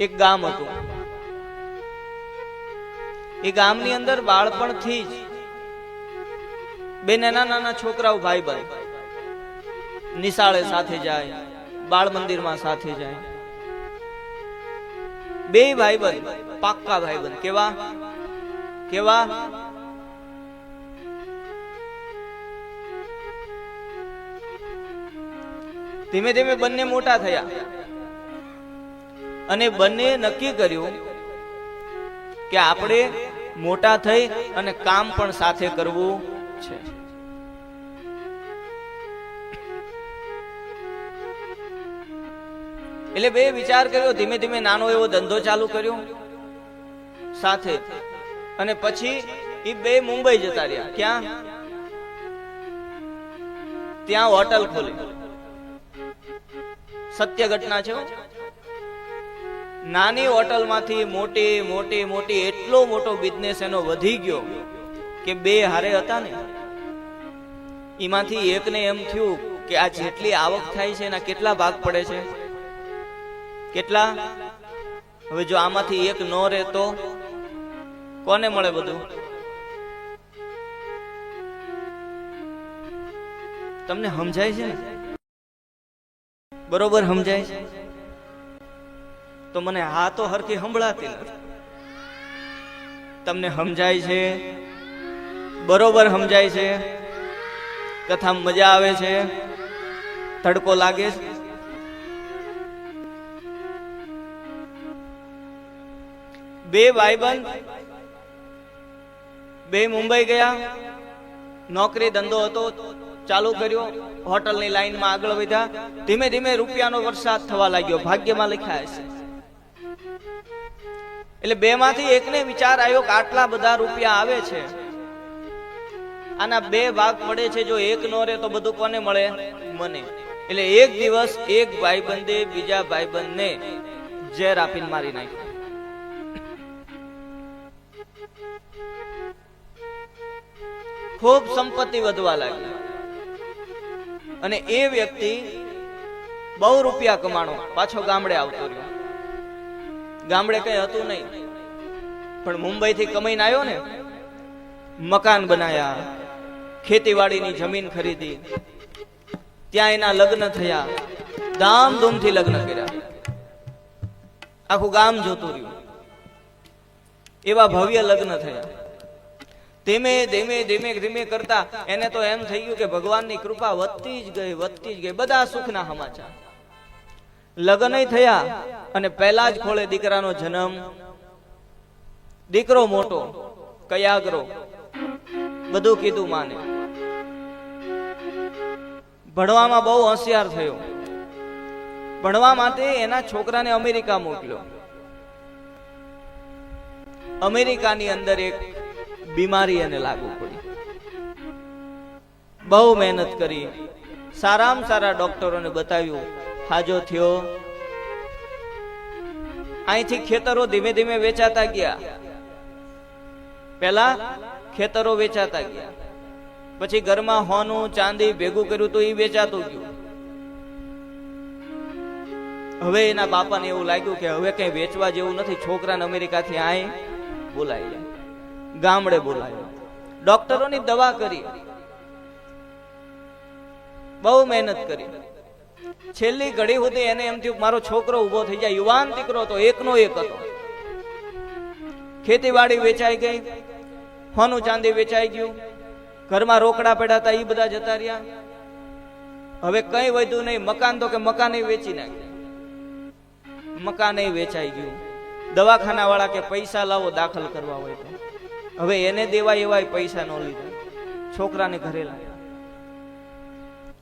એક ગામ હતું. એ ગામની અંદર બાળપણથી જ બે નાના નાના છોકરાઓ ભાઈ ભાઈ નિશાળે સાથે જાય, બાળ મંદિરમાં સાથે જાય. બે ભાઈબંધ, પાક્કા ભાઈબંધ. કેવા કેવા? ધીમે ધીમે બંને મોટા થયા અને બંને નક્કી કર્યું કે આપણે મોટા થઈ અને કામ પણ સાથે કરવું છે. એટલે બે વિચાર કર્યો, ધીમે ધીમે નાનો એવો ધંધો ચાલુ કર્યો સાથે, અને પછી એ બે મુંબઈ જતા રહ્યા. ક્યાં? ત્યાં હોટલ ખોલી. સત્ય ઘટના છે. નાની હોટલ માંથી મોટી મોટી મોટી એટલો મોટો બિઝનેસ એનો વધી ગયો કે બે હારે હતા ને એમાંથી એકને એમ થયું કે આ જેટલી આવક થાય છે એના કેટલા ભાગ પડે છે? કેટલા? હવે જો આમાંથી એક નો રહે તો કોને મળે બધું? તમને સમજાય છે ને? બરોબર સમજાય છે? તો મને હા તો હરખી સંભળાતી નથી. તમને સમજાય છે? બરોબર સમજાય છે? કથા મજા આવે છે? તડકો લાગે છે? બે ભાઈબંધ બે મુંબઈ ગયા, નોકરી ધંધો હતો ચાલુ કર્યો, હોટલની લાઈનમાં આગળ વધ્યા. ધીમે ધીમે રૂપિયાનો વરસાદ થવા લાગ્યો. ભાગ્યમાં લખ્યા હશે. એટલે બે માંથી એકને વિચાર આવ્યો કે આટલા બધા રૂપિયા આવે છે, આના બે ભાગ પડે છે, જો એક નો રહે તો બધું કોને મળે? મને. એટલે એક દિવસ એક ભાઈબંધે બીજા ભાઈબંધને ઝેર આપીને મારી નાખ્યો. ખૂબ સંપત્તિ વધવા લાગી અને એ વ્યક્તિ બહુ રૂપિયા કમાણો પાછો ગામડે આવતો રહ્યો. ગામડે કઈ હતું નહીં, પણ મુંબઈ થી કમાઈને આવ્યો ને, મકાન બનાયા, ખેતીવાડીની જમીન ખરીદી, ત્યાં એના લગ્ન થયા, ધામધૂમથી લગ્ન કર્યા. આખું ગામ જોતું રહ્યું. એવા ભવ્ય લગ્ન થયા. ધીમે ધીમે ધીમે ધીમે કરતા એને તો એમ થઈ ગયું કે ભગવાનની કૃપા વધતી જ ગઈ, વધતી જ ગઈ. બધા સુખના સમાચાર. લગ્ન થયા અને પહેલા જ ખોળે દીકરાનો જન્મ. દીકરો મોટો, કયાગરો, બધું કીધું માને. ભણવામાં બહુ હોશિયાર થયો. ભણવા માટે એના છોકરાને અમેરિકા મોકલ્યો. અમેરિકાની અંદર એક બીમારી એને લાગુ પડી. બહુ મહેનત કરી, સારામાં સારા ડોક્ટરોને બતાવ્યું, હાજો થયો. અહીંથી ખેતરો ધીમે ધીમે વેચાતા ગયા. પેલા ખેતરો વેચાતા ગયા, પછી ઘરમાં હોનું ચાંદી ભેગું કર્યું તો એ વેચાતું ગયું. હવે એના બાપાને એવું લાગ્યું કે હવે કઈ વેચવા જેવું નથી. છોકરાને અમેરિકાથી આય બોલાવી લે. ગામડે બોલાવ્યો. ડોક્ટરોની દવા કરી, બહુ મહેનત કરી. છેલ્લી ઘડી સુધી એને એમ થયું મારો છોકરો ઉભો થઈ જાય. યુવાન દીકરો હતો, એકનો એક હતો. ખેતીવાડી વેચાઈ ગઈ, હોનું ચાંદી વેચાઈ ગયું, ઘરમાં રોકડા પડ્યા હતા એ બધા જતા રહ્યા. હવે કઈ વધ્યું નહીં. મકાન તો કે મકાન વેચી નાખ્યા. મકાન વેચાઈ ગયું. દવાખાના વાળા કે પૈસા લાવો દાખલ કરવા હોય તો. હવે એને દેવા એવા પૈસા નો લીધા. છોકરાને ઘરે લાવ્યા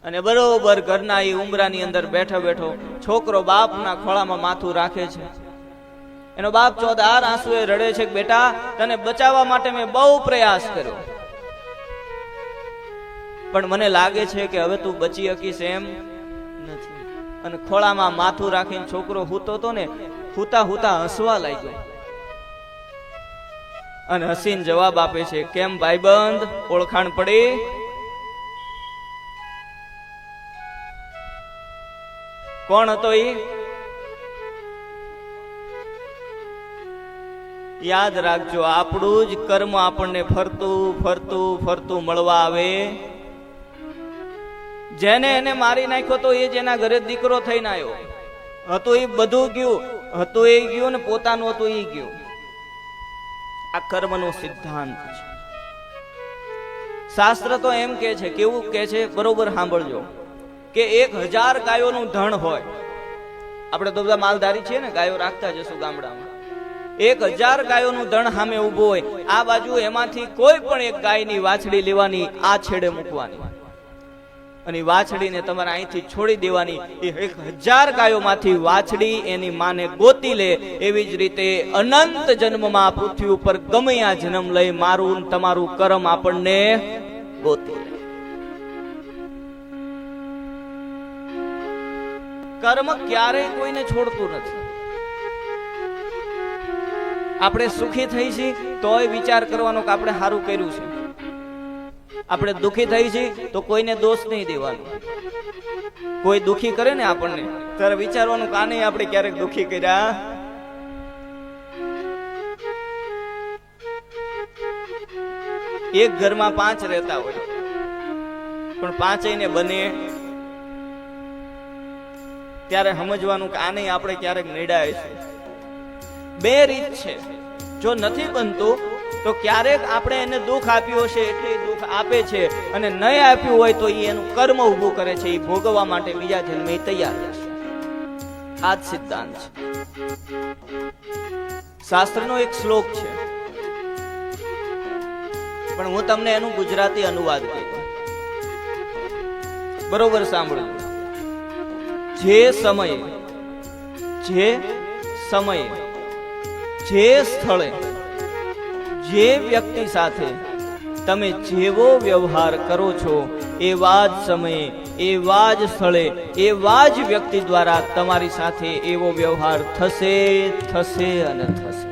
અને બરોબર ઘરના એ ઉંબરાની અંદર બેઠો બેઠો છોકરો બાપના ખોળામાં માથું રાખે છે. એનો બાપ ચોધાર આંસુએ રડે છે કે બેટા તને બચાવવા માટે મેં બહુ પ્રયાસ કર્યો, પણ મને લાગે છે કે હવે તું બચી શકીશ એમ નથી. અને ખોળામાં માથું રાખીને છોકરો હૂતો હતો ને, હુતા હુતા હસવા લાગ્યો અને હસીને જવાબ આપે છે, કેમ ભાઈબંધ, ઓળખાણ પડી? કોણ હતો ઈ? યાદ રાખજો, આપણું જ કર્મ આપણને ફરતું ફરતું ફરતું મળવા આવે. જેને એને મારી નાખ્યો તો એ જેના ઘરે દીકરો થઈને આવ્યો હતો, એ બધું ગયું હતું, એ ગયું ને પોતાનું હતું એ ગયું. આ કર્મનો સિદ્ધાંત છે. શાસ્ત્ર તો એમ કે છે, કેવું કે છે, બરોબર સાંભળજો, કે 1000 ગાયોનું ધણ હોય. આપણે તો બધા માલધારી છીએ ને, ગાયો રાખતા જશું ગામડામાં. 1000 ગાયોનું ધણ સામે ઉભો હોય, આ બાજુ એમાંથી કોઈ પણ એક ગાયની વાછડી લેવાની, આ છેડે મૂકવાની, અને વાછડીને તમારે અહીંથી છોડી દેવાની. એ 1000 ગાયોમાંથી વાછડી એની માને ગોતી લે. એવી જ રીતે અનંત જન્મમાં પૃથ્વી ઉપર ગમે આ જન્મ લઈ, મારું તમારું કર્મ આપણને ગોતી લે. કર્મ ક્યારેય કોઈને છોડતું નથી. આપણે સુખી થઈ છીએ તોય વિચાર કરવાનો કે આપણે સારું કર્યું છે. આપણે દુખી થઈ છીએ તો કોઈને દોષ નહીં દેવાનો. કોઈ દુખી કરે ને આપણને, ત્યારે વિચારવાનું કે આને આપણે ક્યારેક દુખી કર્યા. એક ઘરમાં 5 રહેતા હોય, પણ 5 બને ત્યારે સમજવાનું કે આને આપણે ક્યારેક નડ્યા છે. 2 રીત છે. જો નથી બનતું તો ક્યારેક આપણે એને દુઃખ આપ્યું હશે એટલે દુઃખ આપે છે, અને નહીં આપ્યું હોય તો એનું કર્મ ઊભું કરે છે. એ ભોગવવા માટે બીજા જન્મે તૈયાર રહેશે. આ જ સિદ્ધાંત છે. શાસ્ત્રનો એક શ્લોક છે, પણ હું તમને એનું ગુજરાતી અનુવાદ કહું. બરોબર સાંભળજો. જે સમયે, જે સ્થળે, જે વ્યક્તિ સાથે તમે જેવો વ્યવહાર કરો છો, એવા જ સમયે, એવા જ સ્થળે, એવા જ વ્યક્તિ દ્વારા તમારી સાથે એવો વ્યવહાર થશે, થશે અને થશે.